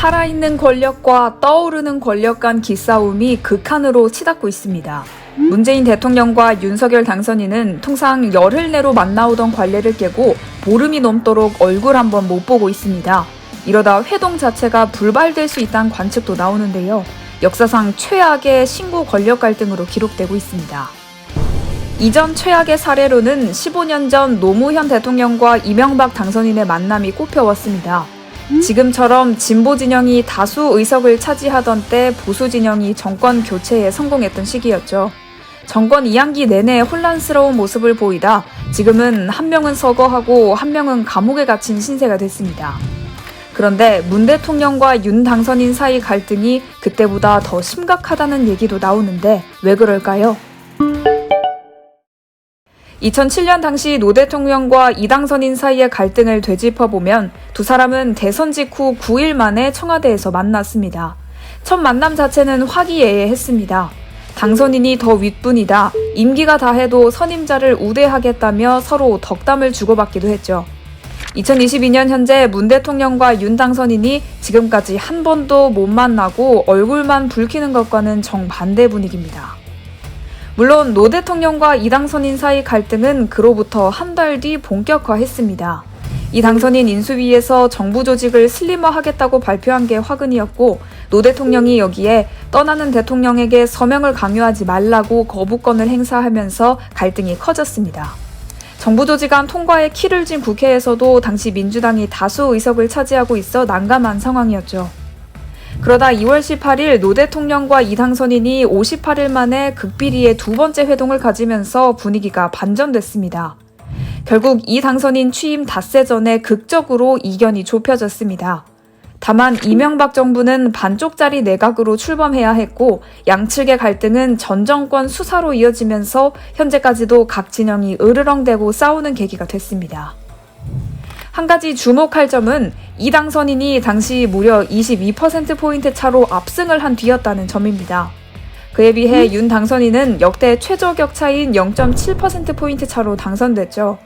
살아있는 권력과 떠오르는 권력 간 기싸움이 극한으로 치닫고 있습니다. 문재인 대통령과 윤석열 당선인은 통상 열흘 내로 만나오던 관례를 깨고 보름이 넘도록 얼굴 한번 못 보고 있습니다. 이러다 회동 자체가 불발될 수 있다는 관측도 나오는데요. 역사상 최악의 신구 권력 갈등으로 기록되고 있습니다. 이전 최악의 사례로는 15년 전 노무현 대통령과 이명박 당선인의 만남이 꼽혀왔습니다. 지금처럼 진보 진영이 다수 의석을 차지하던 때 보수 진영이 정권 교체에 성공했던 시기였죠. 정권 2학기 내내 혼란스러운 모습을 보이다 지금은 한 명은 서거하고 한 명은 감옥에 갇힌 신세가 됐습니다. 그런데 문 대통령과 윤 당선인 사이 갈등이 그때보다 더 심각하다는 얘기도 나오는데 왜 그럴까요? 2007년 당시 노 대통령과 이 당선인 사이의 갈등을 되짚어보면 두 사람은 대선 직후 9일 만에 청와대에서 만났습니다. 첫 만남 자체는 화기애애했습니다. 당선인이 더 윗분이다, 임기가 다해도 선임자를 우대하겠다며 서로 덕담을 주고받기도 했죠. 2022년 현재 문 대통령과 윤 당선인이 지금까지 한 번도 못 만나고 얼굴만 붉히는 것과는 정반대 분위기입니다. 물론 노 대통령과 이 당선인 사이 갈등은 그로부터 한 달 뒤 본격화했습니다. 이 당선인 인수위에서 정부 조직을 슬림화하겠다고 발표한 게 화근이었고 노 대통령이 여기에 떠나는 대통령에게 서명을 강요하지 말라고 거부권을 행사하면서 갈등이 커졌습니다. 정부 조직안 통과에 키를 쥔 국회에서도 당시 민주당이 다수 의석을 차지하고 있어 난감한 상황이었죠. 그러다 2월 18일 노 대통령과 이 당선인이 58일 만에 극비리의 두 번째 회동을 가지면서 분위기가 반전됐습니다. 결국 이 당선인 취임 닷새 전에 극적으로 이견이 좁혀졌습니다. 다만 이명박 정부는 반쪽짜리 내각으로 출범해야 했고 양측의 갈등은 전 정권 수사로 이어지면서 현재까지도 각 진영이 으르렁대고 싸우는 계기가 됐습니다. 한 가지 주목할 점은 이 당선인이 당시 무려 22%포인트 차로 압승을 한 뒤였다는 점입니다. 그에 비해 윤 당선인은 역대 최저 격차인 0.7%포인트 차로 당선됐죠.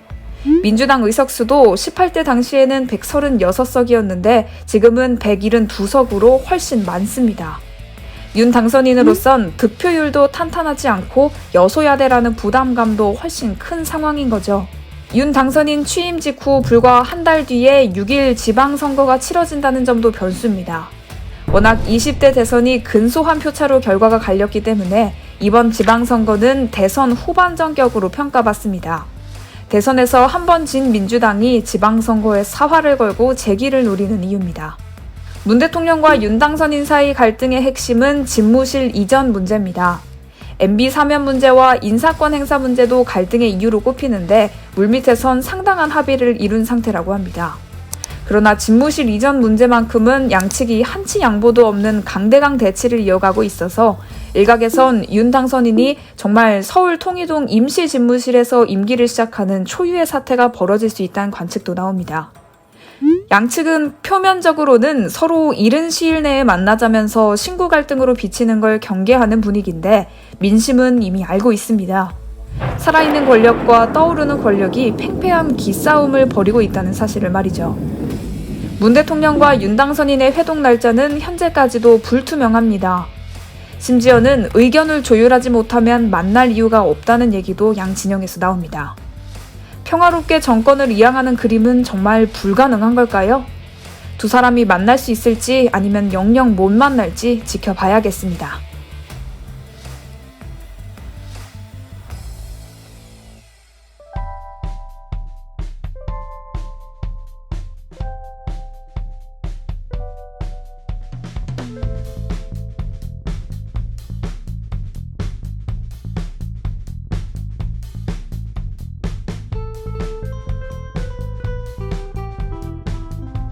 민주당 의석수도 18대 당시에는 136석이었는데 지금은 172석으로 훨씬 많습니다. 윤 당선인으로선 득표율도 탄탄하지 않고 여소야대라는 부담감도 훨씬 큰 상황인 거죠. 윤 당선인 취임 직후 불과 한 달 뒤에 6일 지방선거가 치러진다는 점도 변수입니다. 워낙 20대 대선이 근소한 표차로 결과가 갈렸기 때문에 이번 지방선거는 대선 후반전 격으로 평가받습니다. 대선에서 한 번 진 민주당이 지방선거에 사활을 걸고 재기를 노리는 이유입니다. 문 대통령과 윤 당선인 사이 갈등의 핵심은 집무실 이전 문제입니다. MB 사면 문제와 인사권 행사 문제도 갈등의 이유로 꼽히는데 물밑에선 상당한 합의를 이룬 상태라고 합니다. 그러나 집무실 이전 문제만큼은 양측이 한치 양보도 없는 강대강 대치를 이어가고 있어서 일각에선 윤 당선인이 정말 서울 통이동 임시 집무실에서 임기를 시작하는 초유의 사태가 벌어질 수 있다는 관측도 나옵니다. 양측은 표면적으로는 서로 이른 시일 내에 만나자면서 신구 갈등으로 비치는 걸 경계하는 분위기인데 민심은 이미 알고 있습니다. 살아있는 권력과 떠오르는 권력이 팽팽한 기싸움을 벌이고 있다는 사실을 말이죠. 문 대통령과 윤 당선인의 회동 날짜는 현재까지도 불투명합니다. 심지어는 의견을 조율하지 못하면 만날 이유가 없다는 얘기도 양 진영에서 나옵니다. 평화롭게 정권을 이양하는 그림은 정말 불가능한 걸까요? 두 사람이 만날 수 있을지 아니면 영영 못 만날지 지켜봐야겠습니다.